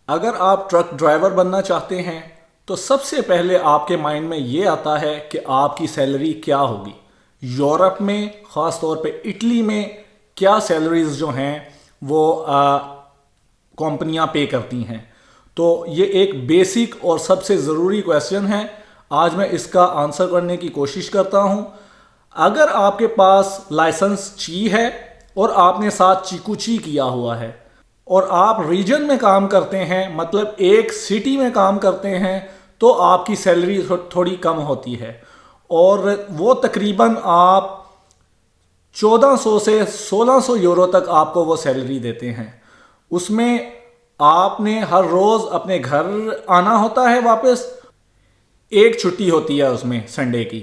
اگر آپ truck driver بننا چاہتے ہیں تو سب سے پہلے آپ کے مائنڈ میں یہ آتا ہے کہ آپ کی سیلری کیا ہوگی. یورپ میں خاص طور پہ اٹلی میں کیا سیلریز جو ہیں وہ کمپنیاں پے کرتی ہیں. تو یہ ایک بیسک اور سب سے ضروری کویسچن ہے. آج میں اس کا آنسر کرنے کی کوشش کرتا ہوں. اگر آپ کے پاس لائسنس چی ہے اور آپ نے ساتھ چیکو چی کیا ہوا ہے اور آپ ریجن میں کام کرتے ہیں، مطلب ایک سٹی میں کام کرتے ہیں، تو آپ کی سیلری تھوڑی کم ہوتی ہے اور وہ تقریباً آپ 1400 سے 1600 یورو تک آپ کو وہ سیلری دیتے ہیں. اس میں آپ نے ہر روز اپنے گھر آنا ہوتا ہے واپس. ایک چھٹی ہوتی ہے اس میں سنڈے کی.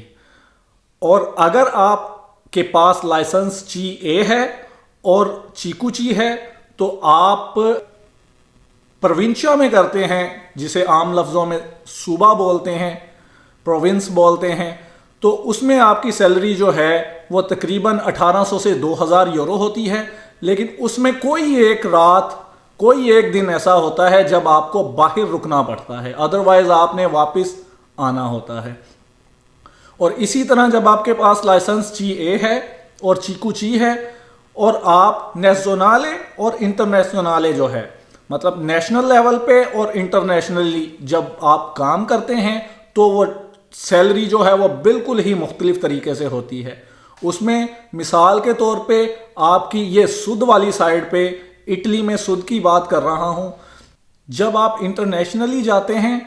اور اگر آپ کے پاس لائسنس چی اے ہے اور چیکو چی ہے تو آپ پروونشیا میں کرتے ہیں، جسے عام لفظوں میں صوبہ بولتے ہیں، پروونس بولتے ہیں. تو اس میں آپ کی سیلری جو ہے وہ تقریباً 1800 سے 2000 یورو ہوتی ہے. لیکن اس میں کوئی ایک رات، کوئی ایک دن ایسا ہوتا ہے جب آپ کو باہر رکنا پڑتا ہے، ادروائز آپ نے واپس آنا ہوتا ہے. اور اسی طرح جب آپ کے پاس لائسنس چی اے ہے اور چیکو چی ہے اور آپ نیشنالے اور انٹرنیشنالے جو ہے، مطلب نیشنل لیول پہ اور انٹرنیشنلی جب آپ کام کرتے ہیں تو وہ سیلری جو ہے وہ بالکل ہی مختلف طریقے سے ہوتی ہے. اس میں مثال کے طور پہ آپ کی یہ سود والی سائڈ پہ، اٹلی میں سود کی بات کر رہا ہوں، جب آپ انٹرنیشنلی جاتے ہیں،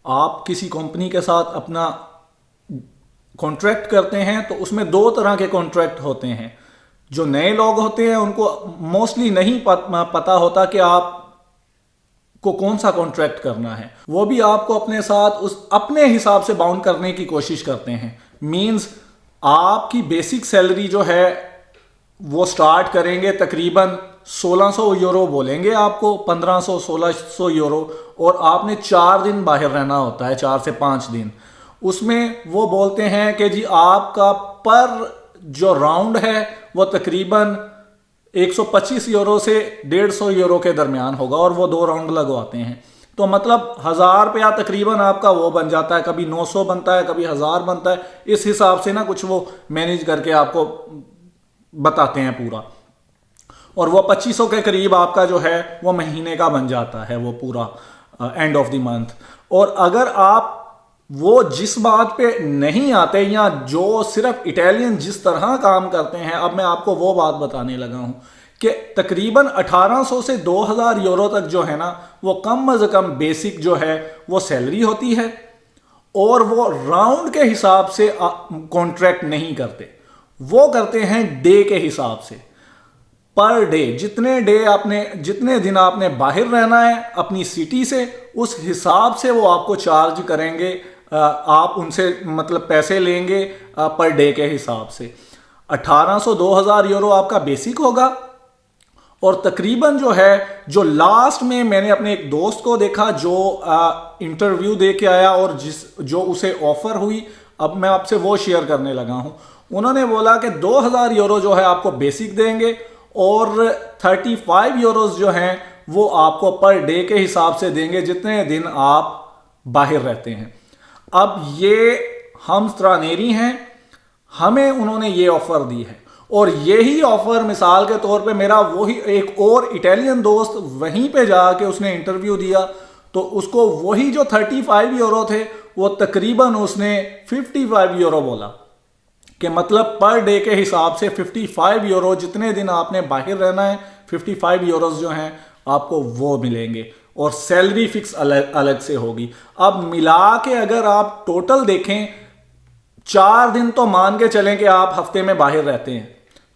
آپ کسی کمپنی کے ساتھ اپنا کانٹریکٹ کرتے ہیں تو اس میں دو طرح کے کانٹریکٹ ہوتے ہیں. جو نئے لوگ ہوتے ہیں ان کو موسٹلی نہیں پتا ہوتا کہ آپ کو کون سا کانٹریکٹ کرنا ہے. وہ بھی آپ کو اپنے ساتھ اپنے حساب سے باؤنڈ کرنے کی کوشش کرتے ہیں. مینز آپ کی بیسک سیلری جو ہے وہ سٹارٹ کریں گے تقریباً 1600 یورو بولیں گے آپ کو، 1500 1600 یورو. اور آپ نے 4 دن باہر رہنا ہوتا ہے، 4 سے 5 دن. اس میں وہ بولتے ہیں کہ جی آپ کا پر جو راؤنڈ ہے وہ تقریباً 125 یورو سے 150 یورو کے درمیان ہوگا اور وہ 2 راؤنڈ لگواتے ہیں. تو مطلب 1000 روپیہ تقریباً آپ کا وہ بن جاتا ہے، کبھی 900 بنتا ہے، کبھی 1000 بنتا ہے. اس حساب سے نا کچھ وہ مینیج کر کے آپ کو بتاتے ہیں پورا. اور وہ 2500 کے قریب آپ کا جو ہے وہ مہینے کا بن جاتا ہے، وہ پورا اینڈ آف دی منتھ. اور اگر آپ وہ جس بات پہ نہیں آتے یا جو صرف اٹیلین جس طرح کام کرتے ہیں، اب میں آپ کو وہ بات بتانے لگا ہوں کہ تقریباً 1800 سے 2000 یورو تک جو ہے نا وہ کم از کم بیسک جو ہے وہ سیلری ہوتی ہے. اور وہ راؤنڈ کے حساب سے کانٹریکٹ نہیں کرتے، وہ کرتے ہیں ڈے کے حساب سے. پر ڈے جتنے دن آپ نے باہر رہنا ہے اپنی سٹی سے، اس حساب سے وہ آپ کو چارج کریں گے. آپ ان سے مطلب پیسے لیں گے پر ڈے کے حساب سے. 1800 2000 یورو آپ کا بیسک ہوگا. اور تقریباً جو ہے، جو لاسٹ میں نے اپنے ایک دوست کو دیکھا جو انٹرویو دے کے آیا اور جو اسے آفر ہوئی، اب میں آپ سے وہ شیئر کرنے لگا ہوں. انہوں نے بولا کہ 2000 یورو جو ہے آپ کو بیسک دیں گے اور 35 یوروز جو ہیں وہ آپ کو پر ڈے کے حساب سے دیں گے جتنے دن آپ باہر رہتے ہیں. اب یہ ہم سترانیری ہیں، ہمیں انہوں نے یہ آفر دی ہے. اور یہی آفر مثال کے طور پہ میرا وہی ایک اور اٹیلین دوست وہیں پہ جا کے اس نے انٹرویو دیا تو اس کو وہی جو 35 یورو تھے وہ تقریباً اس نے 55 یورو بولا کہ مطلب پر ڈے کے حساب سے 55 یورو جتنے دن آپ نے باہر رہنا ہے 55 یوروز جو ہیں آپ کو وہ ملیں گے. اور سیلری فکس الگ سے ہوگی. اب ملا کے اگر آپ ٹوٹل دیکھیں، 4 دن تو مان کے چلیں کہ آپ ہفتے میں باہر رہتے ہیں،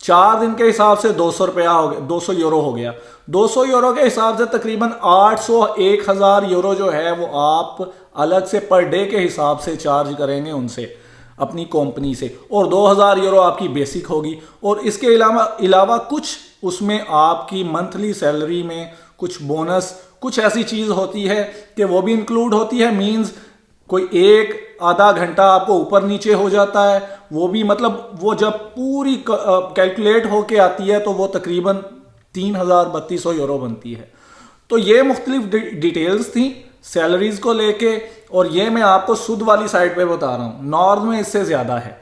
4 دن کے حساب سے 200 روپیہ ہو گیا، 200 یورو ہو گیا. 200 یورو کے حساب سے تقریباً 800 1000 یورو جو ہے وہ آپ الگ سے پر ڈے کے حساب سے چارج کریں گے ان سے، اپنی کمپنی سے. اور 2000 یورو آپ کی بیسک ہوگی. اور اس کے علاوہ کچھ اس میں آپ کی منتھلی سیلری میں کچھ بونس، کچھ ایسی چیز ہوتی ہے کہ وہ بھی انکلوڈ ہوتی ہے. مینز کوئی ایک آدھا گھنٹہ آپ کو اوپر نیچے ہو جاتا ہے، وہ بھی مطلب وہ جب پوری کیلکولیٹ ہو کے آتی ہے تو وہ تقریباً 3200 یورو بنتی ہے. تو یہ مختلف ڈیٹیلز تھیں سیلریز کو لے کے، اور یہ میں آپ کو سود والی سائٹ پہ بتا رہا ہوں. نارتھ میں اس سے زیادہ ہے،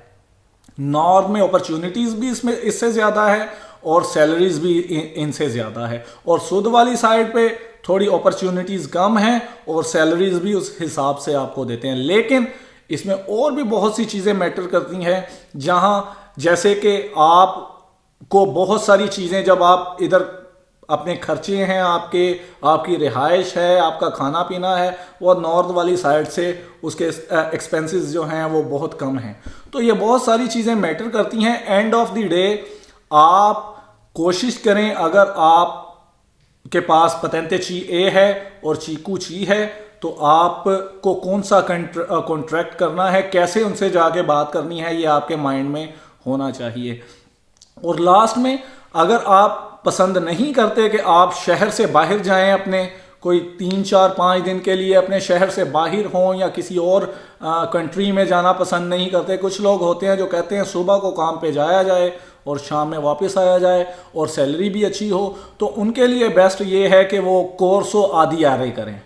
نارتھ میں اپرچونٹیز بھی اس سے زیادہ ہے اور سیلریز بھی ان سے زیادہ ہے، اور سود والی سائٹ پہ تھوڑی اپرچونٹیز کم ہیں اور سیلریز بھی اس حساب سے آپ کو دیتے ہیں. لیکن اس میں اور بھی بہت سی چیزیں میٹر کرتی ہیں، جہاں جیسے کہ آپ کو بہت ساری چیزیں، جب آپ ادھر اپنے خرچے ہیں، آپ کی رہائش ہے، آپ کا کھانا پینا ہے، وہ نارتھ والی سائڈ سے اس کے ایکسپینسز جو ہیں وہ بہت کم ہیں. تو یہ بہت ساری چیزیں میٹر کرتی ہیں. اینڈ آف دی ڈے آپ کوشش کریں، اگر آپ کے پاس پتنتے چی اے ہے اور چیکو چی ہے، تو آپ کو کون سا کانٹریکٹ کرنا ہے، کیسے ان سے جا کے بات کرنی ہے، یہ آپ کے مائنڈ میں ہونا چاہیے. اور لاسٹ میں اگر آپ پسند نہیں کرتے کہ آپ شہر سے باہر جائیں، اپنے کوئی 3 4 5 دن کے لیے اپنے شہر سے باہر ہوں، یا کسی اور کنٹری میں جانا پسند نہیں کرتے، کچھ لوگ ہوتے ہیں جو کہتے ہیں صبح کو کام پہ جایا جائے اور شام میں واپس آیا جائے اور سیلری بھی اچھی ہو، تو ان کے لیے بیسٹ یہ ہے کہ وہ کورسو آدھی آرے کریں.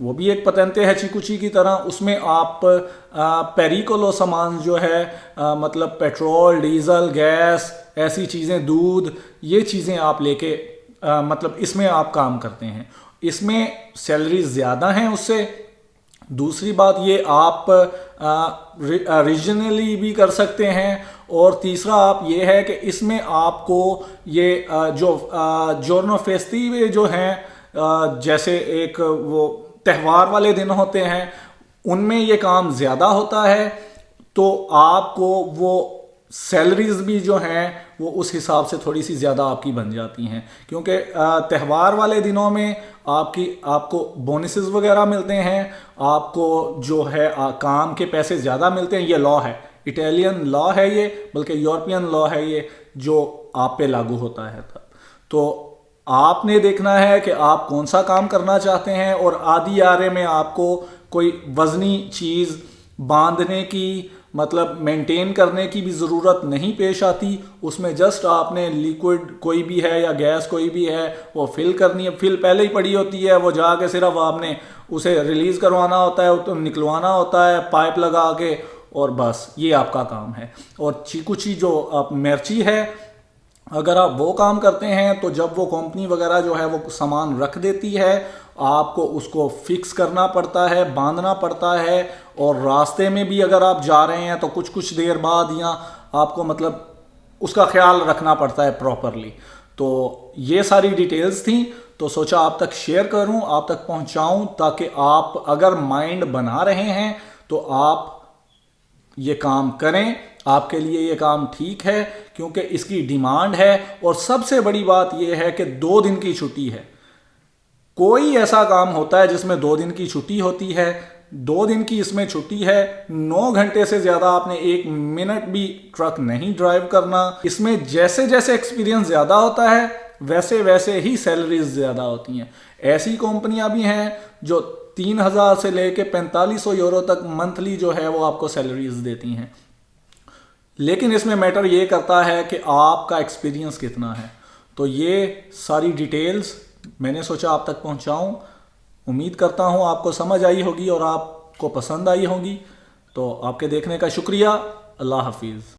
وہ بھی ایک پتنتے ہے چیکوچی کی طرح. اس میں آپ پیریکولو سامان جو ہے، مطلب پیٹرول، ڈیزل، گیس، ایسی چیزیں، دودھ، یہ چیزیں آپ لے کے مطلب اس میں آپ کام کرتے ہیں. اس میں سیلریز زیادہ ہیں اس سے. دوسری بات یہ آپ ریجنلی بھی کر سکتے ہیں. اور تیسرا آپ یہ ہے کہ اس میں آپ کو یہ جو جورنو فیسٹیو جو ہیں، جیسے ایک وہ تہوار والے دن ہوتے ہیں، ان میں یہ کام زیادہ ہوتا ہے. تو آپ کو وہ سیلریز بھی جو ہیں وہ اس حساب سے تھوڑی سی زیادہ آپ کی بن جاتی ہیں، کیونکہ تہوار والے دنوں میں آپ کو بونسز وغیرہ ملتے ہیں، آپ کو جو ہے کام کے پیسے زیادہ ملتے ہیں. یہ لا ہے، اٹالین لا ہے یہ، بلکہ یورپین لا ہے یہ، جو آپ پہ لاگو ہوتا ہے تب. تو آپ نے دیکھنا ہے کہ آپ کون سا کام کرنا چاہتے ہیں. اور آدھی آرے میں آپ کو کوئی وزنی چیز باندھنے کی، مطلب مینٹین کرنے کی بھی ضرورت نہیں پیش آتی. اس میں جسٹ آپ نے لیکوڈ کوئی بھی ہے یا گیس کوئی بھی ہے وہ فل کرنی ہے. فل پہلے ہی پڑی ہوتی ہے، وہ جا کے صرف آپ نے اسے ریلیز کروانا ہوتا ہے، نکلوانا ہوتا ہے پائپ لگا کے، اور بس یہ آپ کا کام ہے. اور چیکوچی جو آپ مرچی ہے، اگر آپ وہ کام کرتے ہیں تو جب وہ کمپنی وغیرہ جو ہے وہ سامان رکھ دیتی ہے، آپ کو اس کو فکس کرنا پڑتا ہے، باندھنا پڑتا ہے. اور راستے میں بھی اگر آپ جا رہے ہیں تو کچھ دیر بعد یا آپ کو مطلب اس کا خیال رکھنا پڑتا ہے پراپرلی. تو یہ ساری ڈیٹیلز تھیں، تو سوچا آپ تک شیئر کروں، آپ تک پہنچاؤں، تاکہ آپ اگر مائنڈ بنا رہے ہیں تو آپ یہ کام کریں. آپ کے لیے یہ کام ٹھیک ہے، کیونکہ اس کی ڈیمانڈ ہے. اور سب سے بڑی بات یہ ہے کہ 2 دن کی چھٹی ہے. کوئی ایسا کام ہوتا ہے جس میں 2 دن کی چھٹی ہوتی ہے؟ 2 دن کی اس میں چھٹی ہے. 9 گھنٹے سے زیادہ آپ نے 1 منٹ بھی ٹرک نہیں ڈرائیو کرنا. اس میں جیسے جیسے ایکسپیرینس زیادہ ہوتا ہے ویسے ویسے ہی سیلریز زیادہ ہوتی ہیں. ایسی کمپنیاں بھی ہیں جو 3000 سے لے کے 4500 یورو تک منتھلی جو ہے وہ آپ کو سیلریز دیتی ہیں. لیکن اس میں میٹر یہ کرتا ہے کہ آپ کا ایکسپیرینس کتنا ہے. تو یہ ساری ڈیٹیلز میں نے سوچا آپ تک پہنچاؤں. امید کرتا ہوں آپ کو سمجھ آئی ہوگی اور آپ کو پسند آئی ہوگی. تو آپ کے دیکھنے کا شکریہ. اللہ حافظ.